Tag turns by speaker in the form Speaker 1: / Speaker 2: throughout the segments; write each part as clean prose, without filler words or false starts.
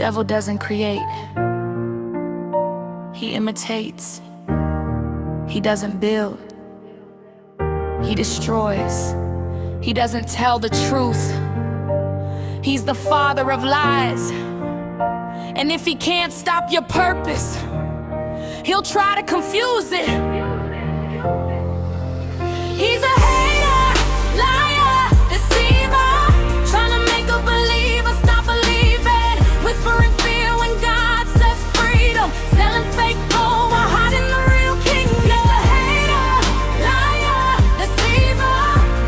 Speaker 1: devil doesn't create, he imitates. He doesn't build, he destroys. He doesn't tell the truth. He's the father of lies. And if he can't stop your purpose, he'll try to confuse it. He's a hater, liar, deceiver, trying to make a believer stop believing, whispering fear when God says freedom, selling fake gold while hiding the real kingdom. He's a hater, liar, deceiver,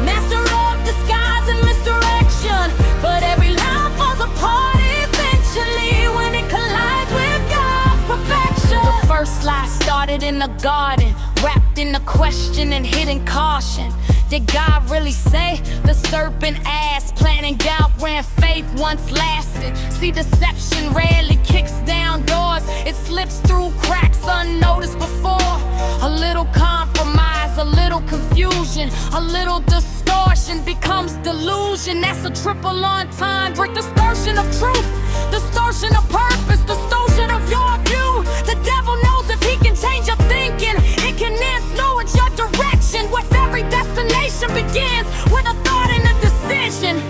Speaker 1: master of disguise and misdirection, but every lie falls apart eventually when it collides with God's perfection. The first lie started in the garden, wrapped in a question and hidden caution. Did God really say? The serpent asked, planting doubt when faith once lasted. See, deception rarely kicks down doors, it slips through cracks unnoticed before. A little compromise, a little confusion, a little distortion becomes delusion. That's a triple entendre, distortion of truth, distortion of purpose, distortion of your view. The devil knows if he can change your thinking, it can influence your direction. With every destination begins with a thought and a decision.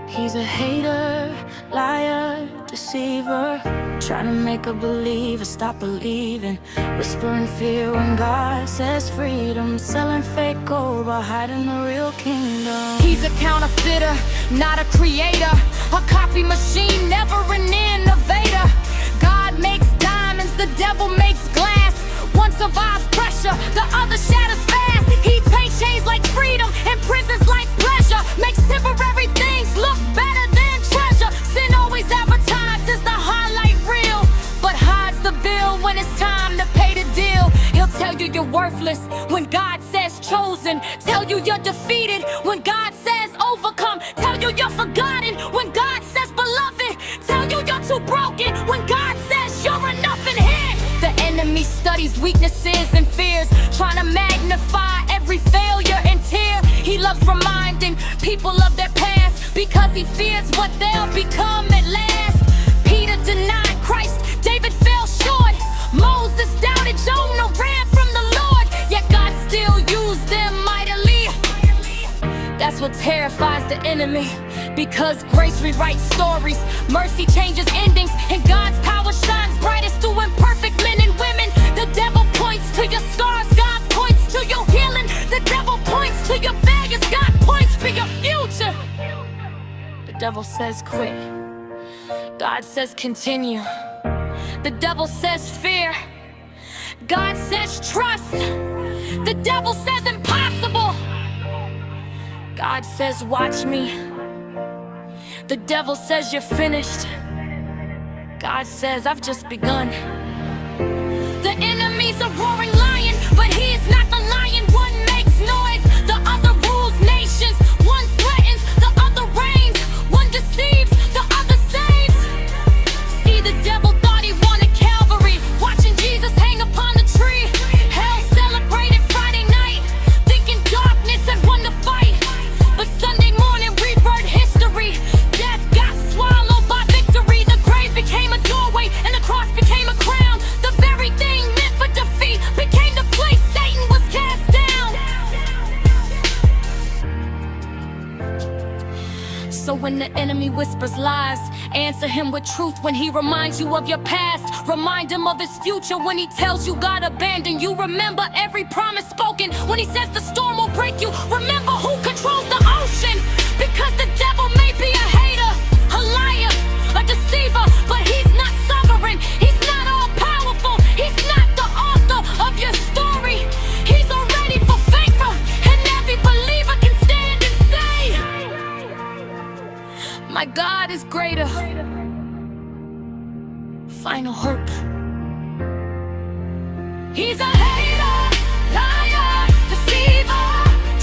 Speaker 1: He's a hater, liar, deceiver, trying to make a believer stop believing, whispering fear when God says freedom, selling fake gold while hiding the real kingdom. He's a counterfeiter, not a creator, a copy machine, never an innovator. God makes diamonds, the devil makes glass. One survives pressure, the other shatters fast. He paints chains like freedom and prisons like pleasure, makes temporary things look better than treasure. Sin always advertises the highlight reel, but hides the bill when it's time to pay the deal. He'll tell you you're worthless when God says chosen, tell you you're defeated when God says overcome, tell you you're forgotten when God says beloved, tell you you're too broken when God says you're enough in Him. The enemy studies weaknesses and fears, trying to magnify every failure and tear. He loves reminding people of their past because he fears what they'll become at last. Peter denied Christ, David fell short, Moses doubted, Jonah ran from the Lord, yet God still used them mightily. That's what terrifies the enemy, because grace rewrites stories, mercy changes endings, and God's power shines brightest through imperfect men and women. The devil points to your scars, God points to your healing. The devil points to your failures, God points to your future. The devil says quit, God says continue. The devil says fear, God says trust. The devil says impossible, God says watch me. The devil says you're finished, God says I've just begun. The enemy's a roaring lion, but he is not the lion. One makes noise, the other rules nations. One threatens, the other reigns. One deceives, the other saves. See, the devil thought he wanted Calvary, watching Jesus hang upon the tree. Hell celebrated Friday night, thinking darkness had won the fight. But Sunday morning rewrote history. Death got swallowed by victory. The grave became a doorway and the cross became a crown. The very thing meant for defeat became the place Satan was cast down. So when the enemy whispers lies, answer him with truth. When he reminds you of your past, remind him of his future. When he tells you God abandoned you, remember every promise spoken. When he says the storm will break you, remember who controls the ocean. Because the devil may be a hater, a liar, a deceiver, but he's not sovereign. He's not all powerful. He's not the author of your story. He's already fulfilled, and every believer can stand and say, my God is greater. Final hope. He's a hater, liar, deceiver,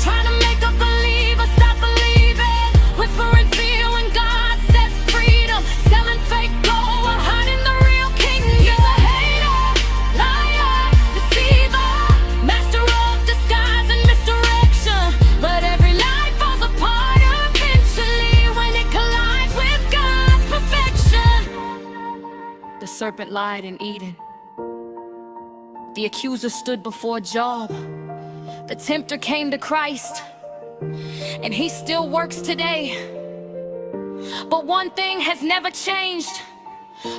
Speaker 1: trying to make a believer stop believing, whispering fear when God says freedom, selling fake gold while hiding the real kingdom. He's a hater, liar, deceiver, master of disguise and misdirection, but every lie falls apart eventually when it collides with God's perfection. serpent lied in Eden. The accuser stood before Job. The tempter came to Christ, and he still works today. But one thing has never changed.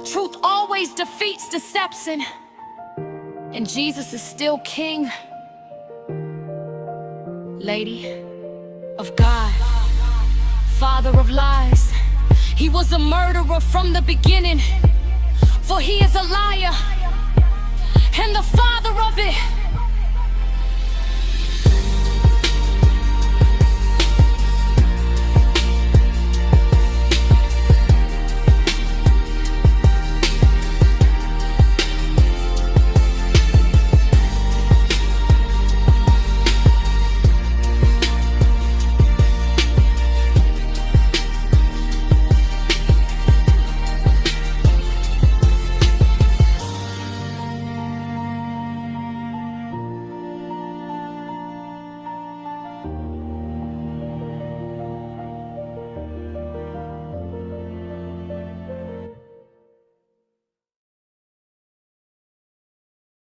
Speaker 1: Truth always defeats deception, and Jesus is still King. Lady of God, father of lies, he was a murderer from the beginning, for he is a liar and the father of it.